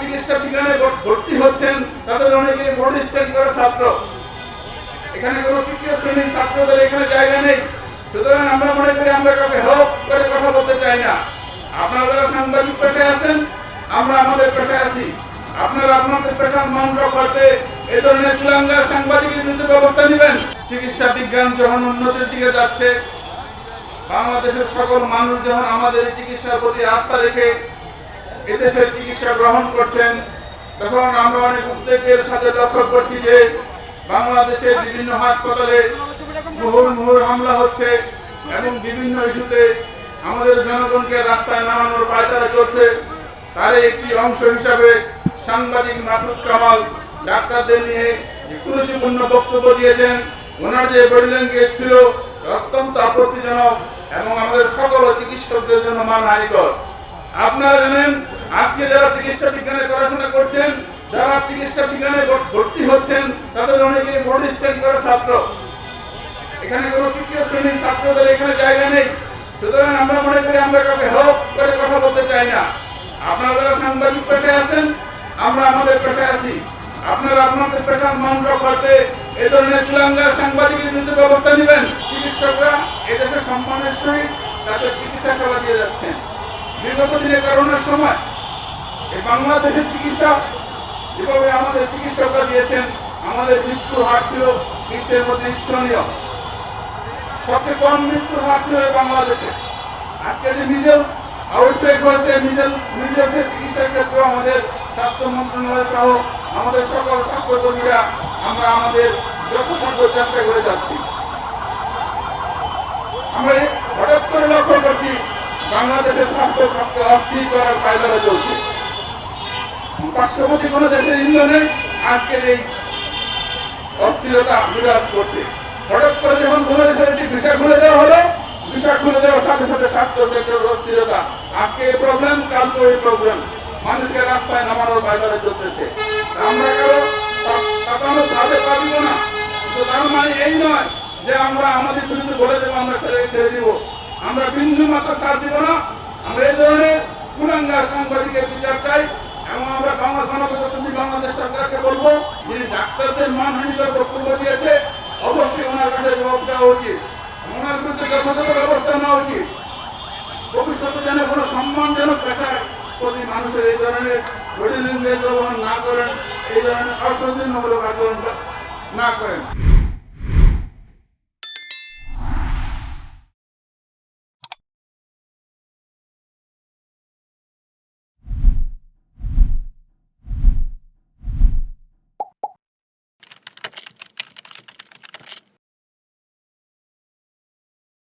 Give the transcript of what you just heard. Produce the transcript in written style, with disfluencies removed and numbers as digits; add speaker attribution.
Speaker 1: চিকিৎসা বিজ্ঞানে ভর্তি হচ্ছেন তাদের অনেকে বোর্ড স্টাডি করা ছাত্র, এখানে কোনো তৃতীয় শ্রেণীর ছাত্রদের এখানে জায়গা নেই। সুতরাং আমরা মনে করি আমরা কাউকে হেল্প করে কথা বলতে চাই না। আপনারা যারা সাংবাদিক পেশায় আছেন, আমরা আমাদের পেশায় আছি। আপনারা আপনাদের পেশার মান রক্ষার্থে এই ধরনের চুলাঙ্গা সাংবাদিকের বিরুদ্ধে ব্যবস্থা নেবেন। চিকিৎসা বিজ্ঞান যখন উন্নতির দিকে যাচ্ছে, বাংলাদেশের সকল মানুষ যখন আমাদের চিকিৎসার প্রতি আস্থা রেখে এদেশের চিকিৎসা গ্রহণ করছেন, তখন আমরা অনেক উদ্বেগের সাথে লক্ষ্য করছি যে বাংলাদেশের বিভিন্ন হাসপাতালে মুহুর্মুহুর হামলা হচ্ছে এবং বিভিন্ন ইস্যুতে আমাদের জনগণকে রাস্তায় নামানোর পায়তারা চলছে। তার একটি অংশ হিসাবে সাংবাদিক মাসুদ কামাল ডাক্তারদের নিয়ে কুরুচিপূর্ণ বক্তব্য দিয়েছেন। ওনার যে বডি ল্যাঙ্গুয়েজ ছিল অত্যন্ত আপত্তিজনক এবং আমাদের সকল চিকিৎসকদের জন্য মানহানিকর। আপনারা জানেন, আজকে যারা চিকিৎসা বিজ্ঞানে পড়াশোনা করছেন, যারা চিকিৎসা বিজ্ঞানে ভর্তি হচ্ছেন, তাদের অনেকে বোর্ড স্টাডি করা ছাত্র, এখানে কোনো তৃতীয় শ্রেণীর ছাত্রদের এখানে জায়গা নেই। সুতরাং আমরা মনে করি আমরা কাউকে হেল্প করে কথা বলতে চাই না। আপনারা যারা সাংবাদিক পেশায় আছেন, আমরা আমাদের পেশায় আছি। আপনারা আপনাদের পেশার মান রক্ষার্থে এই ধরনের চুলাঙ্গা সাংবাদিকের বিরুদ্ধে ব্যবস্থা নেবেন। চিকিৎসকরা এদেশে সম্মানের সহিত তাদের চিকিৎসা সেবা দিয়ে যাচ্ছেন। বিগত দিনে করোনার সময় এই বাংলাদেশের চিকিৎসা যেভাবে আমাদের চিকিৎসকরা দিয়েছেন, আমাদের মৃত্যুর হার ছিল বিশ্বের মধ্যে ঈর্ষণীয়। সবচেয়ে কম মৃত্যুর হার ছিল বাংলাদেশে। আজকে যে মিডল আউটব্রেক হয়েছে, মিডলের চিকিৎসার ক্ষেত্রে আমাদের স্বাস্থ্য মন্ত্রণালয় সহ আমাদের সকল স্বাস্থ্যকর্মীরা আমরা আমাদের যথাসাধ্য চেষ্টা করে যাচ্ছি। আমরা হঠাৎ করে লক্ষ্য করছি বাংলাদেশের স্বাস্থ্য খাতকে অস্থির করার কায়দারা চলছে। পার্শ্ববর্তী কোনো দেশের ইন্ধনে আজকের এই অস্থিরতা বিরাজ করছে। হঠাৎ করে যখন কোনো দেশের একটি ভিসা খুলে দেওয়া হলো, ভিসা খুলে দেওয়ার সাথে সাথে স্বাস্থ্য সেক্টরের অস্থিরতা। আজকে এই প্রবলেম, কালকে এই প্রবলেম, মানুষকে রাস্তায় নামানোর কায়দারা চলতেছে। আমরা কারো তাকানো সাথে পারব না। তো তার মানে এই নয় যে আমরা আমাদের বিরুদ্ধে বলে দেবো আমরা ছেড়ে দিব। আমরা বিন্দু মাত্র ছাড় দিব না। আমরা এই ধরনের চুলাঙ্গা সাংবাদিকের বিচার চাই এবং আমরা বাংলাদেশ সরকারকে বলবো, যিনি ডাক্তারদের মানহানিকর বক্তব্য দিয়েছে, অবশ্যই ওনার কাছে জবাব দেওয়া উচিত, ওনার বিরুদ্ধে যথাযথ ব্যবস্থা নেওয়া উচিত। ভবিষ্যতে যেন কোনো সম্মানজনক পেশার প্রতি মানুষের এই ধরনের বডি ল্যাঙ্গুয়েজ ব্যবহার না করেন, এই ধরনের অসৌজন্যমূলক আচরণ না করেন।